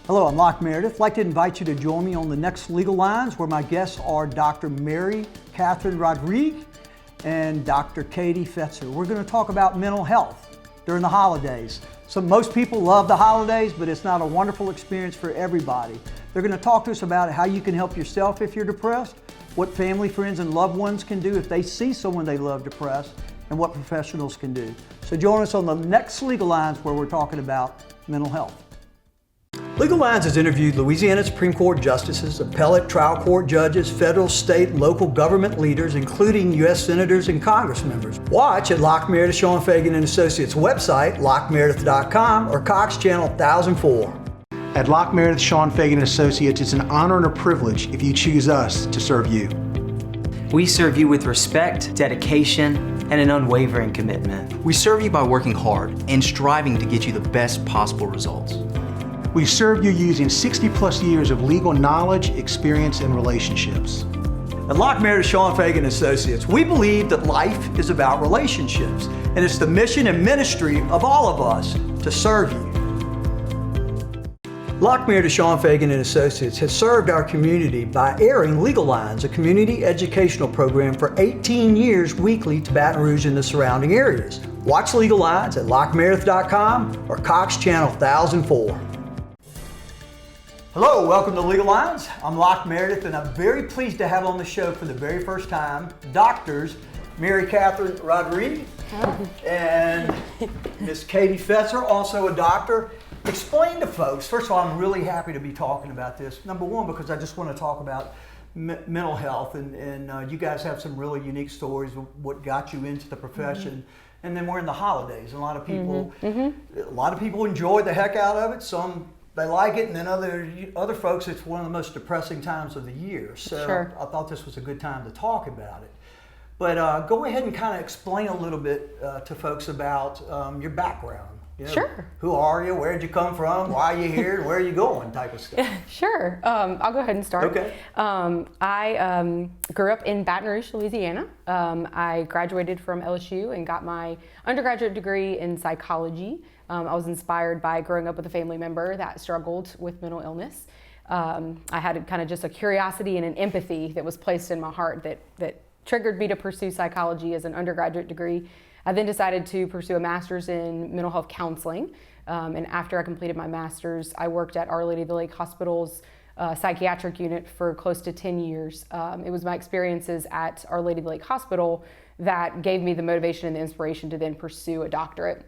Hello, I'm Locke Meredith. I'd like to invite you to join me on the next Legal Lines, where my guests are Dr. Fetzer and Rodrigue and Dr. Katie Fetzer. We're going to talk about mental health during the holidays. So most people love the holidays, but it's not a wonderful experience for everybody. They're going to talk to us about how you can help yourself if you're depressed, what family, friends, and loved ones can do if they see someone they love depressed, and what professionals can do. So join us on the next Legal Lines, where we're talking about mental health. Legal Lines has interviewed Louisiana Supreme Court justices, appellate trial court judges, federal, state, and local government leaders, including U.S. senators and Congress members. Watch at Locke Meredith, Sean Fagan and Associates website, LockeMeredith.com, or Cox Channel 1004. At Locke Meredith, Sean Fagan and Associates, it's an honor and a privilege if you choose us to serve you. We serve you with respect, dedication, and an unwavering commitment. We serve you by working hard and striving to get you the best possible results. We serve you using 60 plus years of legal knowledge, experience, and relationships. At Locke Meredith, Sean Fagan and Associates, we believe that life is about relationships, and it's the mission and ministry of all of us to serve you. Locke Meredith, Sean Fagan and Associates has served our community by airing Legal Lines, a community educational program for 18 years weekly to Baton Rouge and the surrounding areas. Watch Legal Lines at LockeMeredith.com or Cox Channel 1004. Hello, welcome to Legal Lines. I'm Locke Meredith, and I'm very pleased to have on the show for the very first time doctors Fetzer and Rodrigue and Miss Katie Fetzer, also a doctor. Explain to folks, first of all, I'm really happy to be talking about this. Number one, because I just want to talk about mental health, and you guys have some really unique stories of what got you into the profession. And then we're in the holidays. A lot of people, a lot of people enjoy the heck out of it. Some they like it, and then other folks, it's one of the most depressing times of the year. So Sure. I thought this was a good time to talk about it. But go ahead and kind of explain a little bit to folks about your background. You know, Sure. Who are you? Where'd you come from? Why are you here? Where are you going? Type of stuff. Sure. I'll go ahead and start. Okay. I grew up in Baton Rouge, Louisiana. I graduated from LSU and got my undergraduate degree in psychology. I was inspired by growing up with a family member that struggled with mental illness. I had kind of just a curiosity and an empathy that was placed in my heart that triggered me to pursue psychology as an undergraduate degree. I then decided to pursue a master's in mental health counseling. And after I completed my master's, I worked at Our Lady of the Lake Hospital's psychiatric unit for close to 10 years. It was my experiences at Our Lady of the Lake Hospital that gave me the motivation and the inspiration to then pursue a doctorate.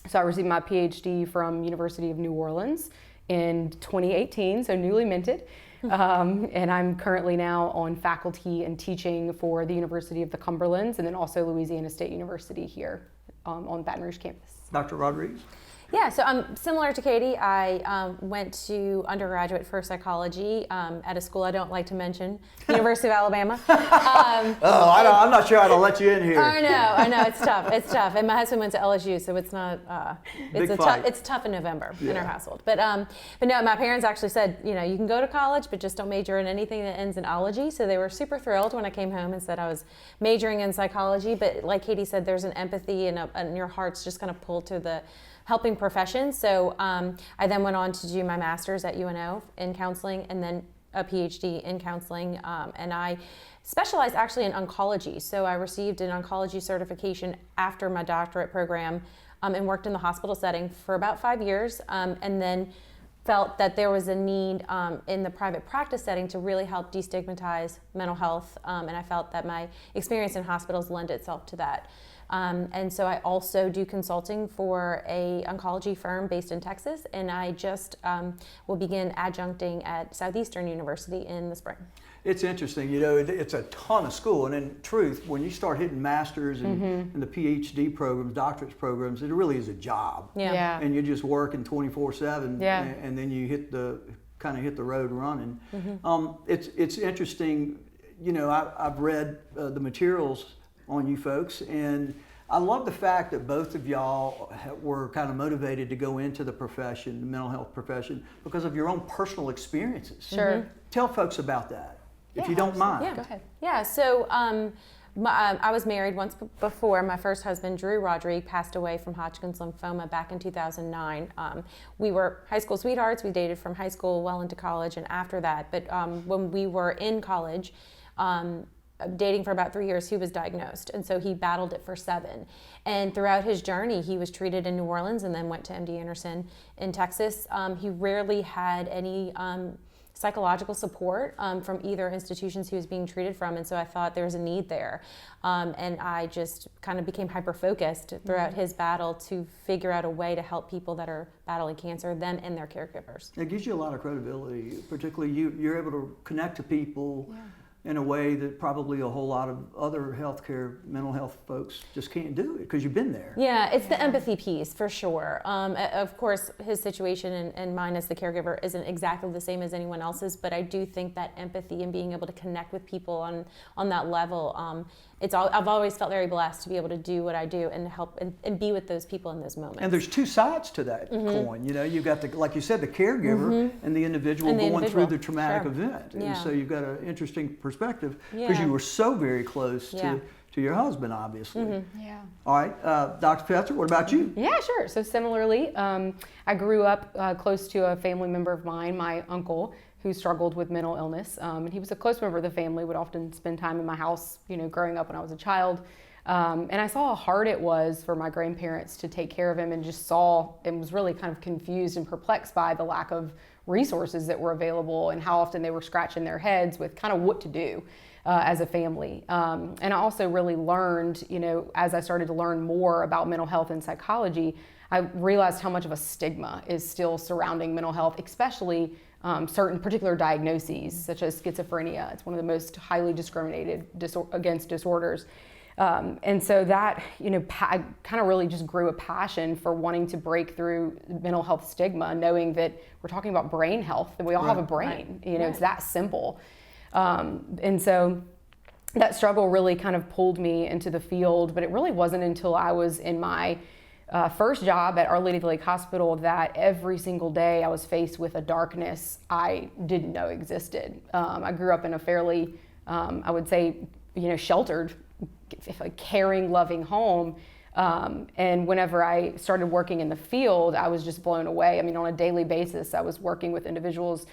So I received my PhD from University of New Orleans in 2018, so newly minted. And I'm currently now on faculty and teaching for the University of the Cumberlands and then also Louisiana State University here on Baton Rouge campus. Dr. Rodrigue? Yeah, so I'm similar to Katie. I went to undergraduate for psychology at a school I don't like to mention, University of Alabama. I'm not sure how to let you in here. I know, it's tough. It's tough. And my husband went to LSU, so it's not. It's tough in November in our household. But no, my parents actually said, you can go to college, but just don't major in anything that ends in ology. So they were super thrilled when I came home and said I was majoring in psychology. But like Katie said, there's an empathy and your heart's just kind of pulled to the helping profession. So I then went on to do my master's at UNO in counseling and then a PhD in counseling. And I specialized actually in oncology. So I received an oncology certification after my doctorate program and worked in the hospital setting for about 5 years. And then felt that there was a need in the private practice setting to really help destigmatize mental health. And I felt that my experience in hospitals lent itself to that. And so I also do consulting for a oncology firm based in Texas, and I just will begin adjuncting at Southeastern University in the spring. It's interesting, it's a ton of school, and in truth, when you start hitting masters and the PhD programs, doctorate programs, it really is a job. Yeah. And you're just working 24/7, Yeah. and then you hit the road running. It's interesting, I've read the materials on you folks, and I love the fact that both of y'all were kind of motivated to go into the profession, the mental health profession, because of your own personal experiences. Sure. Tell folks about that, if you don't mind. Yeah, Go ahead. Yeah, so I was married once before. My first husband, Drew Rodrigue, passed away from Hodgkin's lymphoma back in 2009. We were high school sweethearts. We dated from high school well into college and after that. But when we were in college, dating for about 3 years, he was diagnosed. And so he battled it for 7. And throughout his journey, he was treated in New Orleans and then went to MD Anderson in Texas. He rarely had any psychological support from either institutions he was being treated from, and so I thought there was a need there. And I just kind of became hyper-focused throughout his battle to figure out a way to help people that are battling cancer, them and their caregivers. It gives you a lot of credibility, particularly you're able to connect to people in a way that probably a whole lot of other healthcare, mental health folks just can't do it because you've been there. Yeah, it's the empathy piece for sure. Of course, his situation and mine as the caregiver isn't exactly the same as anyone else's, but I do think that empathy and being able to connect with people on that level, I've always felt very blessed to be able to do what I do and help and be with those people in those moments. And there's two sides to that coin. You know, you've got the, like you said, the caregiver and the individual going through the traumatic event. And so you've got an interesting perspective because you were so very close to your husband, obviously. Yeah. All right, Dr. Fetzer, what about you? Yeah, sure. So similarly, I grew up close to a family member of mine, my uncle, who struggled with mental illness. And he was a close member of the family, would often spend time in my house, you know, growing up when I was a child. And I saw how hard it was for my grandparents to take care of him, and just saw and was really kind of confused and perplexed by the lack of resources that were available and how often they were scratching their heads with kind of what to do as a family. And I also really learned, you know, as I started to learn more about mental health and psychology, I realized how much of a stigma is still surrounding mental health, especially certain particular diagnoses such as schizophrenia. It's one of the most highly discriminated against disorders. And so that, you know, I kind of really just grew a passion for wanting to break through mental health stigma, knowing that we're talking about brain health, that we all have a brain, you know, it's that simple. And so that struggle really kind of pulled me into the field, but it really wasn't until I was in my first job at Our Lady of the Lake Hospital that every single day I was faced with a darkness I didn't know existed. I grew up in a fairly, I would say, you know, sheltered, caring, loving home. And whenever I started working in the field, I was just blown away. I mean, on a daily basis, I was working with individuals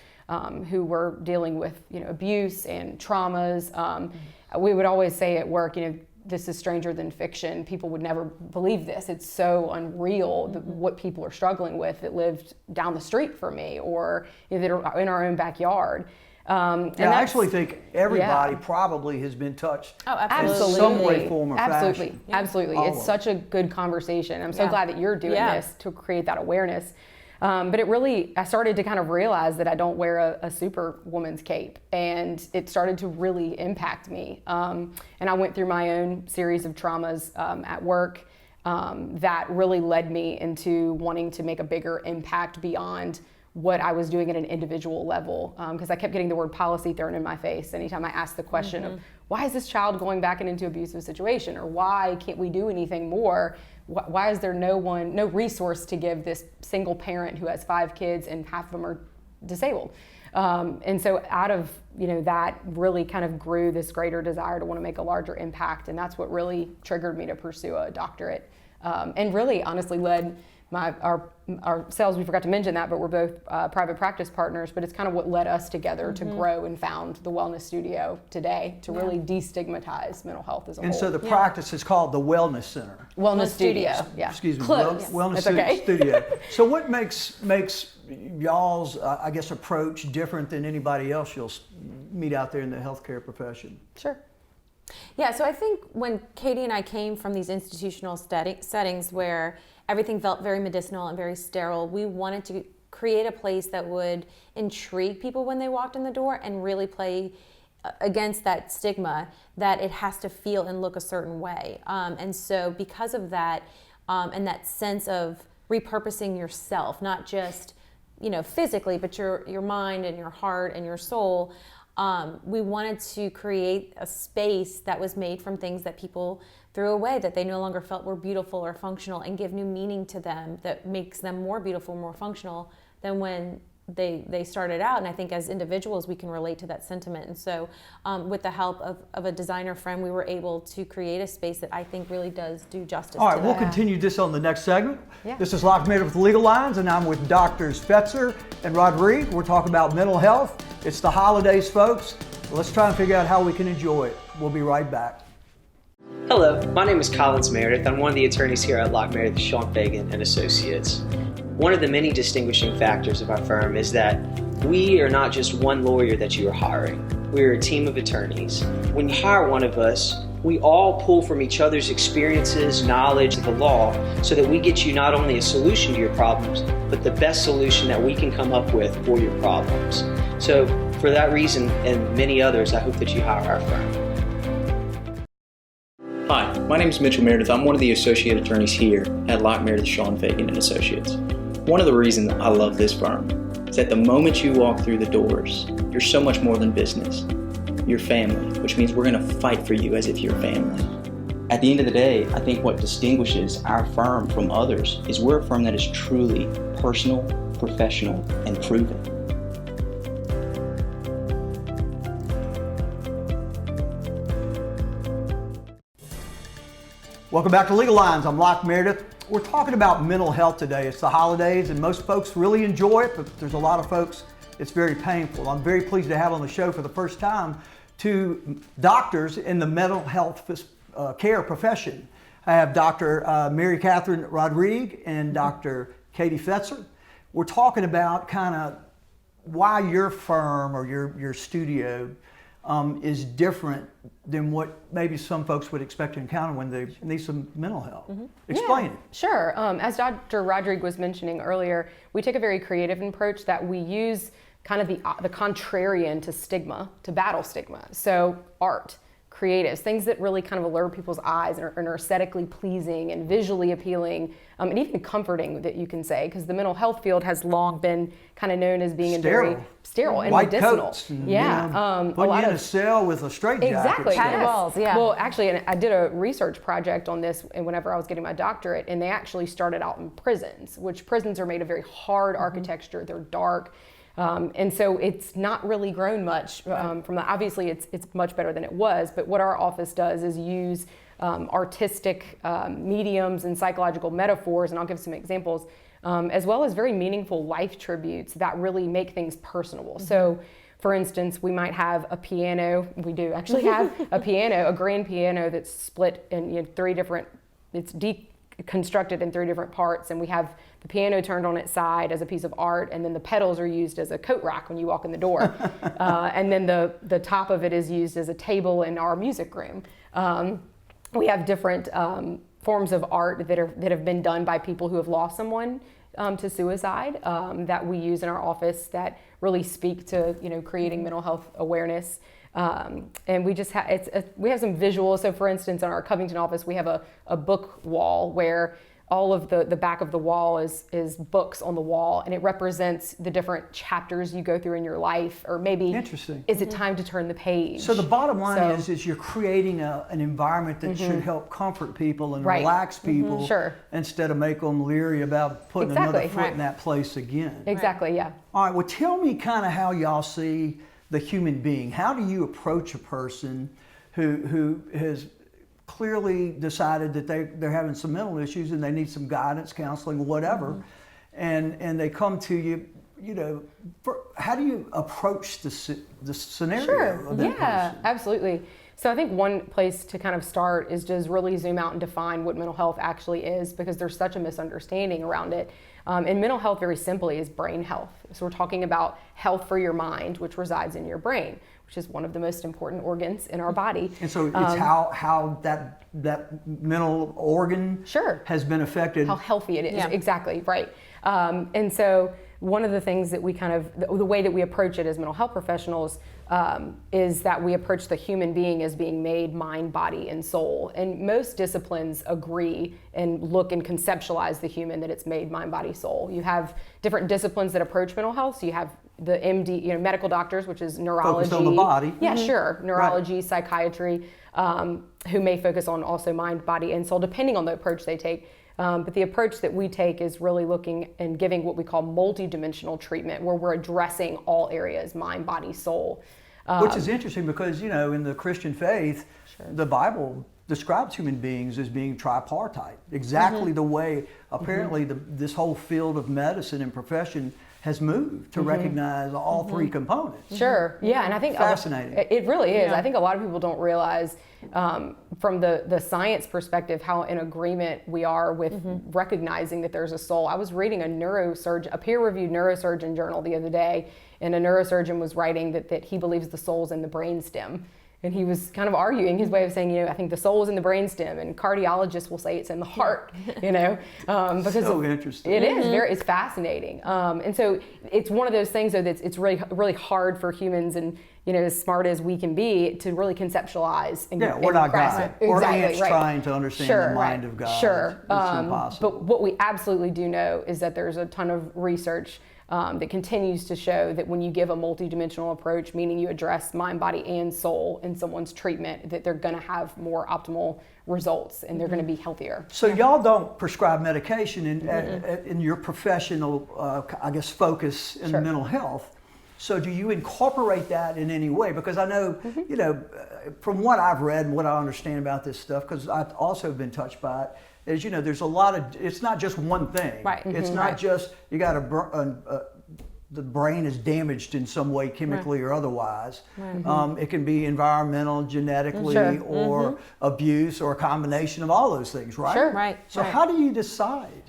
who were dealing with, you know, abuse and traumas. We would always say at work, you know, this is stranger than fiction. People would never believe this. It's so unreal what people are struggling with that lived down the street from me, or, you know, that are in our own backyard. And I actually think everybody probably has been touched in some way, form, or fashion. Absolutely. It's such a good conversation. I'm so glad that you're doing this to create that awareness. But it really, I started to kind of realize that I don't wear a superwoman's cape, and it started to really impact me. And I went through my own series of traumas at work that really led me into wanting to make a bigger impact beyond what I was doing at an individual level, because I kept getting the word policy thrown in my face anytime I asked the question of, why is this child going back into an abusive situation, or why can't we do anything more? Why is there no resource to give this single parent who has 5 kids and half of them are disabled? And so out of, you know, that really kind of grew this greater desire to want to make a larger impact, and that's what really triggered me to pursue a doctorate, and really honestly led ourselves, we forgot to mention that, but we're both private practice partners, but it's kind of what led us together to grow and found the Wellness Studio today to really destigmatize mental health as a whole. And so the practice is called the Wellness Center. Wellness Studio. Yeah. Excuse me. Close. Wellness Studio. So what makes y'all's, I guess, approach different than anybody else you'll meet out there in the healthcare profession? Sure. Yeah, so I think when Katie and I came from these institutional settings where everything felt very medicinal and very sterile, we wanted to create a place that would intrigue people when they walked in the door and really play against that stigma that it has to feel and look a certain way. And so because of that, and that sense of repurposing yourself, not just, you know, physically, but your mind and your heart and your soul, we wanted to create a space that was made from things that people threw away, that they no longer felt were beautiful or functional, and give new meaning to them that makes them more beautiful, more functional than when they started out. And I think as individuals, we can relate to that sentiment. And so with the help of a designer friend, we were able to create a space that I think really does do justice All right, to we'll that. continue this on the next segment. Yeah. This is Locke Meredith with Legal Lines, and I'm with Doctors Fetzer and Rodrigue. We're talking about mental health. It's the holidays, folks. Let's try and figure out how we can enjoy it. We'll be right back. Hello, my name is Collins Meredith. I'm one of the attorneys here at Locke Meredith, Sean Fagan and Associates. One of the many distinguishing factors of our firm is that we are not just one lawyer that you are hiring. We're a team of attorneys. When you hire one of us, we all pull from each other's experiences, knowledge of the law, so that we get you not only a solution to your problems, but the best solution that we can come up with for your problems. So for that reason and many others, I hope that you hire our firm. Hi, my name is Mitchell Meredith. I'm one of the associate attorneys here at Locke Meredith, Sean Fagan and Associates. One of the reasons I love this firm is that the moment you walk through the doors, you're so much more than business. You're family, which means we're going to fight for you as if you're family. At the end of the day, I think what distinguishes our firm from others is we're a firm that is truly personal, professional, and proven. Welcome back to Legal Lines. I'm Locke Meredith. We're talking about mental health today. It's the holidays, and most folks really enjoy it, but there's a lot of folks it's very painful. I'm very pleased to have on the show for the first time two doctors in the mental health care profession. I have Dr. Mary Catherine Rodrigue and Dr. Katie Fetzer. We're talking about kind of why your firm or your studio is different than what maybe some folks would expect to encounter when they need some mental health. Explain it. Sure. As Dr. Rodrigue was mentioning earlier, we take a very creative approach that we use kind of the contrarian to stigma, to battle stigma. So art, creatives, things that really kind of allure people's eyes and are aesthetically pleasing and visually appealing, and even comforting, that you can say, because the mental health field has long been kind of known as being very sterile and white medicinal. Coats and, yeah, put you in a cell with a straitjacket. Exactly. Padded walls, yeah. Well, actually, and I did a research project on this whenever I was getting my doctorate, and they actually started out in prisons, which prisons are made of very hard architecture. They're dark. And so it's not really grown much from that. Obviously, it's much better than it was, but what our office does is use artistic mediums and psychological metaphors, and I'll give some examples, as well as very meaningful life tributes that really make things personable. So, for instance, we might have a piano. We do actually have a piano, a grand piano that's split in three different, it's deconstructed in three different parts, and we have the piano turned on its side as a piece of art, and then the pedals are used as a coat rack when you walk in the door. And then the top of it is used as a table in our music room. We have different forms of art that have been done by people who have lost someone to suicide that we use in our office that really speak to creating mental health awareness. And we just we have some visuals. So for instance, in our Covington office, we have a book wall where all of the back of the wall is books on the wall, and it represents the different chapters you go through in your life, or maybe Interesting. Is it time to turn the page? So the bottom line is you're creating an environment that should help comfort people and relax people instead of make them leery about putting another foot in that place again. Exactly, yeah. All right, well, tell me kind of how y'all see the human being. How do you approach a person who has clearly decided that they're having some mental issues and they need some guidance, counseling, whatever, and they come to you, how do you approach the scenario of that person? Absolutely. So I think one place to kind of start is just really zoom out and define what mental health actually is, because there's such a misunderstanding around it. And mental health, very simply, is brain health. So we're talking about health for your mind, which resides in your brain, which is one of the most important organs in our body. And so it's how that mental organ has been affected. How healthy it is, exactly, right. And so one of the things that we the way that we approach it as mental health professionals is that we approach the human being as being made mind, body, and soul. And most disciplines agree and look and conceptualize the human that it's made mind, body, soul. You have different disciplines that approach mental health. So you have the MD, medical doctors, which is neurology. Focused on the body. Yeah, sure. Neurology, psychiatry, who may focus on also mind, body, and soul, depending on the approach they take. But the approach that we take is really looking and giving what we call multidimensional treatment, where we're addressing all areas, mind, body, soul. Which is interesting because, you know, in the Christian faith, the Bible describes human beings as being tripartite, exactly the way apparently this whole field of medicine and profession has moved to recognize all three components. Sure, yeah, and I think fascinating. It really is. I think a lot of people don't realize from the science perspective how in agreement we are with recognizing that there's a soul. I was reading a peer-reviewed neurosurgeon journal the other day, and a neurosurgeon was writing that he believes the soul's in the brainstem. And he was kind of arguing his way of saying, you know, I think the soul is in the brainstem, and cardiologists will say it's in the heart, you know, because so interesting. It is it's fascinating. And so it's one of those things though that's it's really hard for humans, and you know, as smart as we can be, to really conceptualize. And we're not grasp God. it. We're Exactly, ants right. trying to understand the mind of God. Sure. It's impossible. But what we absolutely do know is that there's a ton of research that continues to show that when you give a multidimensional approach, meaning you address mind, body, and soul in someone's treatment, that they're going to have more optimal results and they're going to be healthier. So y'all don't prescribe medication in your professional, I guess, focus in mental health. So do you incorporate that in any way? Because I know, you know, from what I've read and what I understand about this stuff, because I've also been touched by it, is, you know, there's a lot of, it's not just one thing. Right. It's not just, you got the brain is damaged in some way, chemically or otherwise. It can be environmental, genetically, or abuse, or a combination of all those things, right? Sure. Right. So how do you decide?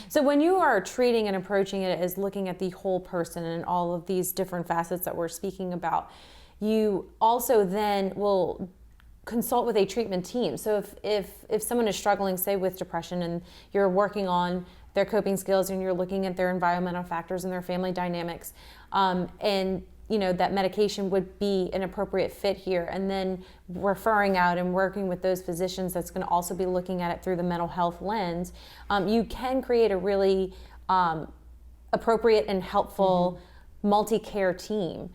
So when you are treating and approaching it as looking at the whole person and all of these different facets that we're speaking about, you also then will consult with a treatment team. So if someone is struggling, say with depression, and you're working on their coping skills and you're looking at their environmental factors and their family dynamics, and you know that medication would be an appropriate fit here, and then referring out and working with those physicians that's going to also be looking at it through the mental health lens, you can create a really appropriate and helpful multi-care team.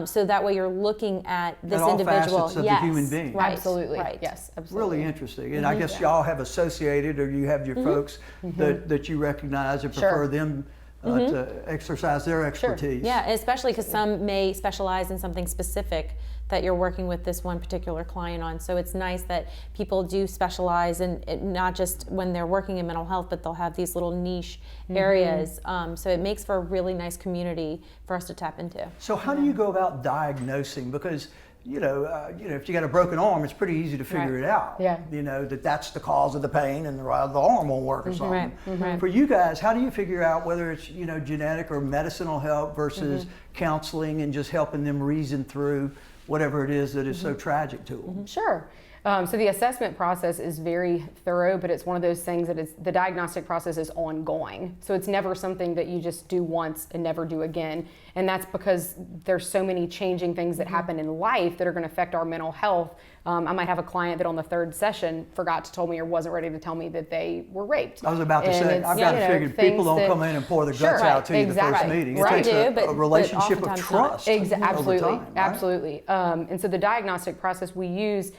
So that way you're looking at this all individual. Facets of the human being. Right. Absolutely. Right. Yes, absolutely. Really interesting. And I guess y'all have associated, or you have your folks that you recognize and prefer them to exercise their expertise. Yeah, especially because some may specialize in something specific that you're working with this one particular client on. So it's nice that people do specialize in it, not just when they're working in mental health, but they'll have these little niche areas. So it makes for a really nice community for us to tap into. So how do you go about diagnosing? Because you know, if you got a broken arm, it's pretty easy to figure it out. Yeah. You know, that's the cause of the pain, and the arm won't work or something. Right. For you guys, how do you figure out whether it's, you know, genetic or medicinal help versus counseling and just helping them reason through whatever it is that is so tragic to them? Sure. So the assessment process is very thorough, but it's one of those things that the diagnostic process is ongoing. So it's never something that you just do once and never do again. And that's because there's so many changing things that happen in life that are going to affect our mental health. I might have a client that on the third session forgot to tell me or wasn't ready to tell me that they were raped. I was about to say, I've got to figure people don't come in and pour their guts out to you the first meeting. It takes a relationship of trust. Absolutely, over time, right? absolutely. And so the diagnostic process, we use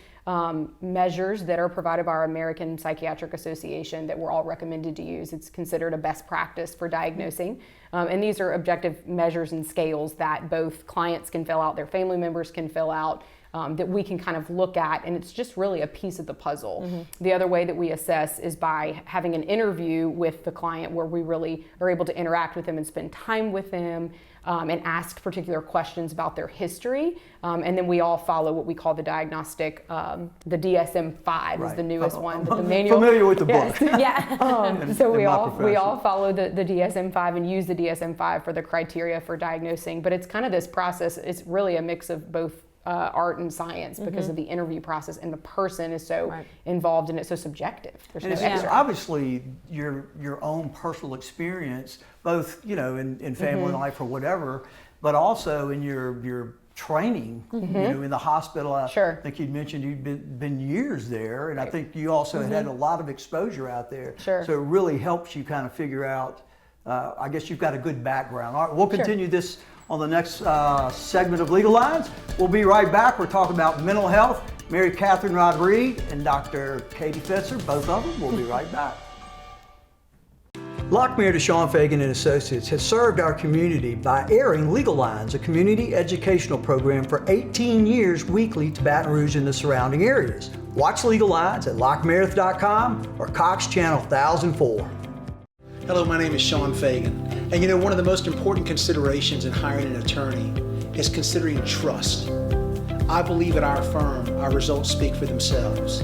measures that are provided by our American Psychiatric Association that we're all recommended to use. It's considered a best practice for diagnosing. And these are objective measures and scales that both clients can fill out, their family members can fill out, that we can kind of look at, and it's just really a piece of the puzzle. The other way that we assess is by having an interview with the client where we really are able to interact with them and spend time with them, and ask particular questions about their history. And then we all follow what we call the diagnostic, the DSM-5 is the newest one. The manual. Familiar with the book. So we all follow the DSM-5 and use the DSM-5 for the criteria for diagnosing. But it's kind of this process, it's really a mix of both art and science because of the interview process, and the person is so involved in it, so subjective. There's and no it's extra. obviously your own personal experience, both, you know, in family life or whatever, but also in your training, you know, in the hospital. I think you'd mentioned you'd been years there, and I think you also had a lot of exposure out there. So it really helps you kind of figure out, I guess you've got a good background. All right, we'll continue this on the next segment of Legal Lines. We'll be right back. We're talking about mental health. Mary Catherine Rodrigue and Dr. Katie Fetzer, both of them. We'll be right back. Locke Meredith, Sean Fagan and Associates has served our community by airing Legal Lines, a community educational program for 18 years weekly to Baton Rouge and the surrounding areas. Watch Legal Lines at LockeMeredith.com or Cox Channel 1004. Hello, my name is Sean Fagan. And you know, one of the most important considerations in hiring an attorney is considering trust. I believe at our firm, our results speak for themselves.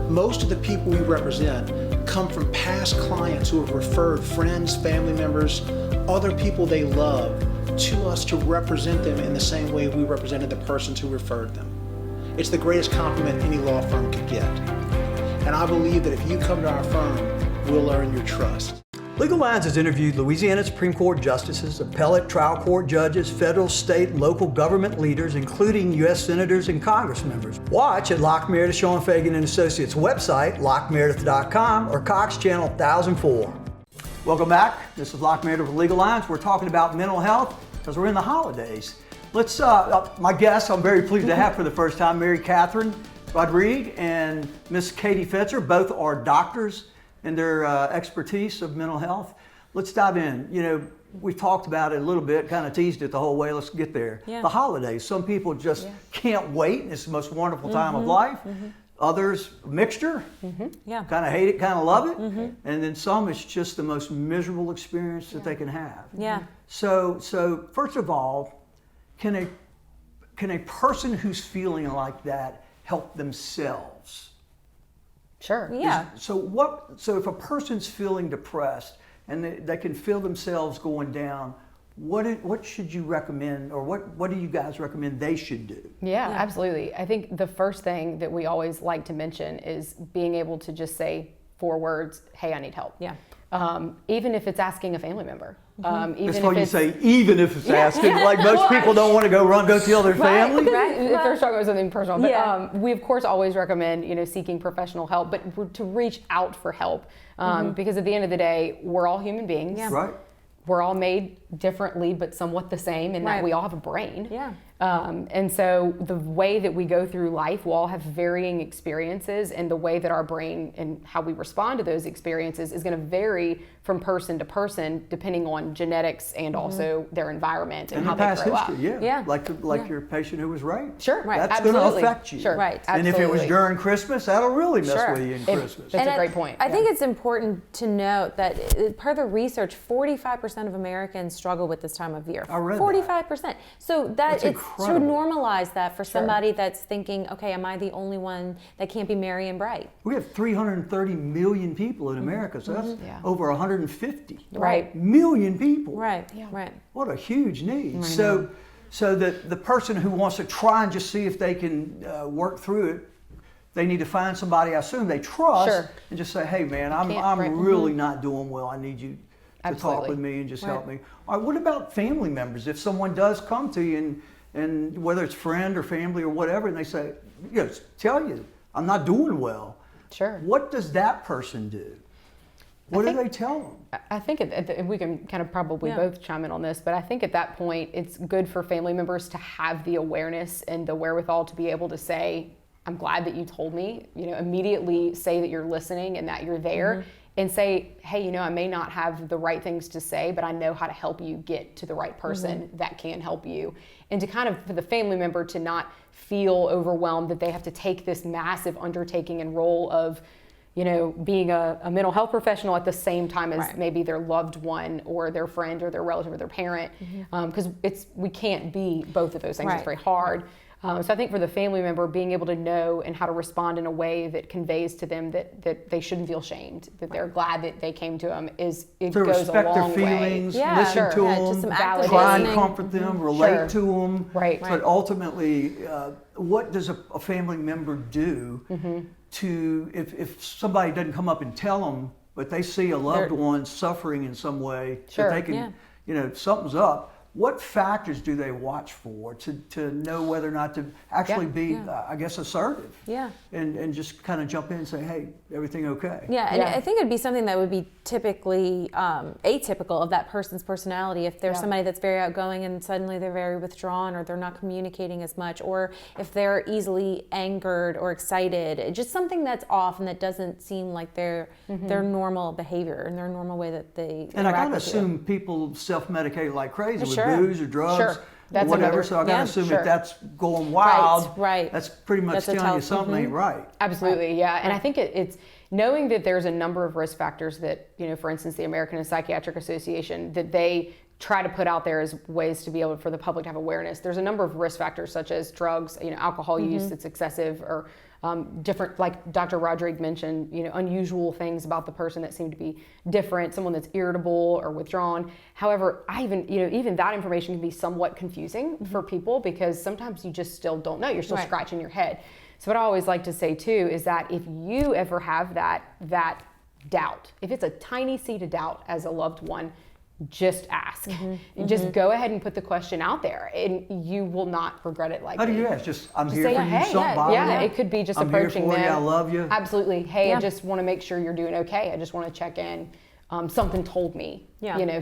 Most of the people we represent come from past clients who have referred friends, family members, other people they love to us to represent them in the same way we represented the persons who referred them. It's the greatest compliment any law firm could get. And I believe that if you come to our firm, we'll earn your trust. Legal Lines has interviewed Louisiana Supreme Court justices, appellate trial court judges, federal, state, and local government leaders, including U.S. senators and Congress members. Watch at Locke Meredith, Sean Fagan and Associates website, LockeMeredith.com or Cox Channel 1004. Welcome back. This is Locke Meredith with Legal Lines. We're talking about mental health because we're in the holidays. Let's, my guests, I'm very pleased to have for the first time, Mary Catherine Rodrigue and Miss Katie Fetzer. Both are doctors and their expertise of mental health. Let's dive in. You know, we've talked about it a little bit, kind of teased it the whole way. Let's get there. Yeah. The holidays. Some people just can't wait. It's the most wonderful time of life. Others, mixture. Yeah. Kind of hate it, kind of love it. And then some, it's just the most miserable experience that they can have. Yeah. So first of all, can a person who's feeling like that help themselves? Sure. Yeah. So if a person's feeling depressed and they can feel themselves going down, what should you recommend, or what do you guys recommend they should do? Yeah, absolutely. I think the first thing that we always like to mention is being able to just say 4 words, hey, I need help. Yeah. Even if it's asking a family member. It's funny you say, even if it's asking, like most people don't want to go tell their family. Right. If they're struggling with something personal. But we of course always recommend, seeking professional help, but to reach out for help. Because at the end of the day, we're all human beings. Yeah. Right. We're all made differently, but somewhat the same in that we all have a brain. Yeah. And so the way that we go through life, we'll all have varying experiences, and the way that our brain and how we respond to those experiences is going to vary from person to person, depending on genetics and also their environment and how the past they grow history, up. Yeah. Like your patient who was raped. Sure, right. That's going to affect you. Sure, right. And if it was Absolutely. during Christmas, that'll really mess with you in Christmas. That's a great point. I think it's important to note that per the research, 45% of Americans struggle with this time of year. I read 45%. So That's it's to incredible. normalize that for somebody that's thinking, okay, am I the only one that can't be merry and bright? We have 330 million people in America, so that's over 150 million people. Right. Right. What a huge need. So that the person who wants to try and just see if they can work through it, they need to find somebody, I assume, they trust, and just say, hey man, I'm really not doing well. I need you to talk with me and just help me. All right, what about family members? If someone does come to you and whether it's friend or family or whatever, and they say, tell you, I'm not doing well. Sure. What does that person do? What do they tell them? I think we can kind of probably both chime in on this, but I think at that point, it's good for family members to have the awareness and the wherewithal to be able to say, I'm glad that you told me, immediately say that you're listening and that you're there. And say, hey, I may not have the right things to say, but I know how to help you get to the right person that can help you. And to kind of, for the family member to not feel overwhelmed that they have to take this massive undertaking and role of, being a mental health professional at the same time as maybe their loved one or their friend or their relative or their parent. Because we can't be both of those things. It's very hard. So I think for the family member, being able to know and how to respond in a way that conveys to them that they shouldn't feel shamed, that they're glad that they came to them, goes a long way. Respect their feelings, listen to them, just some active try and listening. comfort them, relate to them. But ultimately, what does a family member do to, if somebody doesn't come up and tell them, but they see a loved one suffering in some way, that they can, something's up, what factors do they watch for to know whether or not to actually be, I guess, assertive? Yeah. And just kind of jump in and say, hey, everything okay? Yeah, and I think it'd be something that would be typically atypical of that person's personality. If there's somebody that's very outgoing and suddenly they're very withdrawn, or they're not communicating as much, or if they're easily angered or excited, just something that's off and that doesn't seem like their normal behavior and their normal way that they And I interact gotta with you. assume people self-medicate like crazy with Sure. booze or drugs Sure. or That's whatever. another- So I gotta assume sure. if that's going wild, Right. that's pretty much That's a telling you tell- something ain't right. Absolutely, yeah. And I think it's knowing that there's a number of risk factors that, for instance, the American Psychiatric Association, that they try to put out there as ways to be able for the public to have awareness. There's a number of risk factors such as drugs, alcohol use that's excessive, or different, like Dr. Rodrigue mentioned, unusual things about the person that seem to be different, someone that's irritable or withdrawn. However, even that information can be somewhat confusing for people, because sometimes you just still don't know. You're still scratching your head. So what I always like to say too is that if you ever have that doubt, if it's a tiny seed of doubt as a loved one, just ask. And just go ahead and put the question out there, and you will not regret it. How do you ask? I'm here say, for you, hey, something bother yeah, you? it could be just I'm here approaching for them. you, I love you. Absolutely. Hey, Yeah. I just want to make sure you're doing okay. I just want to check in. Something told me,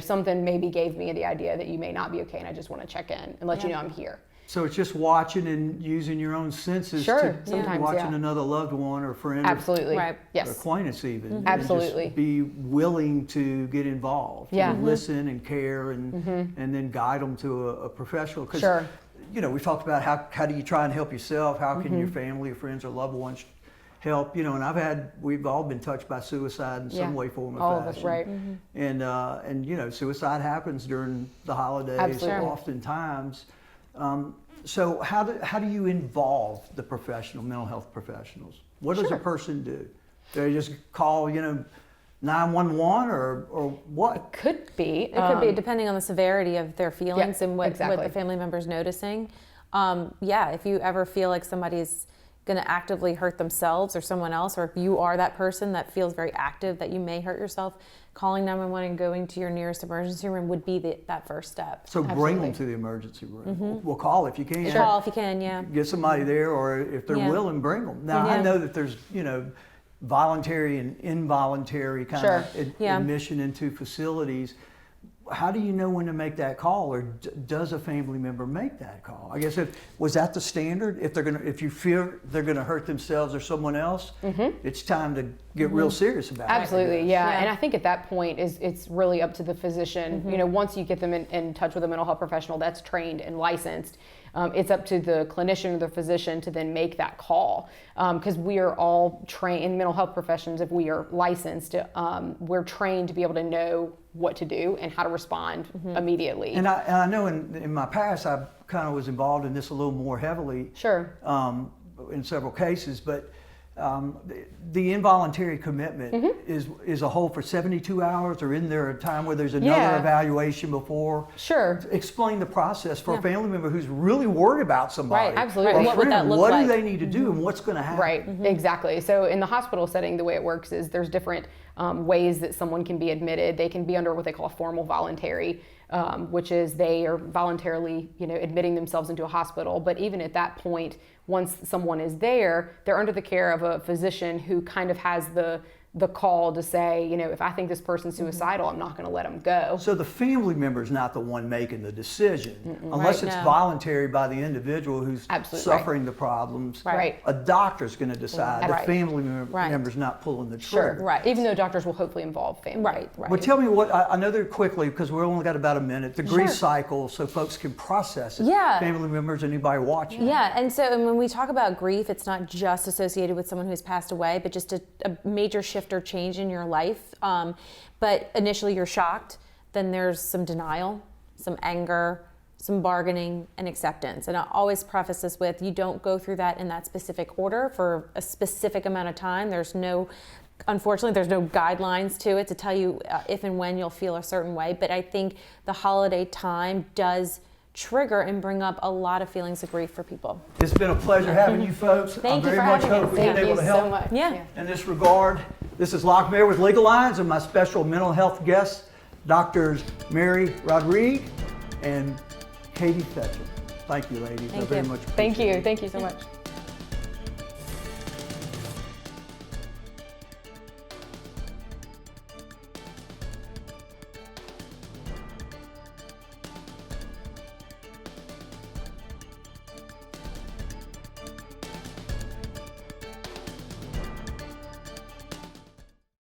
something maybe gave me the idea that you may not be okay, and I just want to check in and let you know I'm here. So it's just watching and using your own senses Sure, to sometimes, watching yeah. another loved one or friend Absolutely. Right. or Yes. acquaintance even. And Absolutely. just be willing to get involved. Yeah. And listen and care and then guide them to a professional. 'Cause, Sure. we talked about how do you try and help yourself? How can your family or friends or loved ones help? And we've all been touched by suicide in some way, form, or All fashion. of us, right. And suicide happens during the holidays Absolutely. oftentimes. So how do you involve the mental health professionals? What does a person do? Do they just call 911 or what? Could be. It could be depending on the severity of their feelings and what exactly. the family member's noticing. If you ever feel like somebody's going to actively hurt themselves or someone else, or if you are that person that feels very active that you may hurt yourself, calling 911 and going to your nearest emergency room would be that first step. So bring them to the emergency room. Well, call if you can. Call if you can, yeah. Get somebody there, or if they're willing, bring them. Now, I know that there's, voluntary and involuntary kind of admission into facilities. How do you know when to make that call, or does a family member make that call? I guess was that the standard? If you fear they're gonna hurt themselves or someone else, it's time to get real serious about it. Absolutely, yeah. And I think at that point it's really up to the physician. Once you get them in touch with a mental health professional that's trained and licensed, it's up to the clinician or the physician to then make that call. Because we are all trained in mental health professions. If we are licensed, we're trained to be able to know what to do and how to respond immediately. And I know in my past I kind of was involved in this a little more heavily. Sure. In several cases, but the involuntary commitment is a hold for 72 hours, or isn't there a time where there's another evaluation before? Sure. Explain the process for a family member who's really worried about somebody. Right, absolutely. or Right. What would friend. that look What like? do they need to do and what's going to happen? Right, exactly. So in the hospital setting, the way it works is there's different ways that someone can be admitted. They can be under what they call a formal voluntary, which is they are voluntarily, admitting themselves into a hospital. But even at that point, once someone is there, they're under the care of a physician who kind of has the call to say, if I think this person's suicidal, I'm not going to let them go. So the family member's not the one making the decision, unless Right, it's no. voluntary by the individual who's Absolutely. suffering the problems. Right. A doctor's going to decide. Right. The family Right. member's not pulling the Sure, trigger. Right. Even though doctors will hopefully involve family. Right. Well, tell me what, I know that quickly, because we've only got about a minute, the grief Sure. cycle, so folks can process it. Yeah. Family members, anybody watching. Yeah, and when we talk about grief, it's not just associated with someone who's passed away, but just a major shift or change in your life. But initially you're shocked, then there's some denial, some anger, some bargaining, and acceptance. And I always preface this with, you don't go through that in that specific order for a specific amount of time. Unfortunately, there's no guidelines to it to tell you if and when you'll feel a certain way. But I think the holiday time does trigger and bring up a lot of feelings of grief for people. It's been a pleasure having you folks. Thank you I very for much having hope us. we've been Thank able you to help so much. Yeah. in this regard. This is Locke Meredith with Legal Lines and my special mental health guest, Drs. Mary Rodrigue and Katie Fetzer. Thank you, ladies. I very much appreciate it. Thank you so much.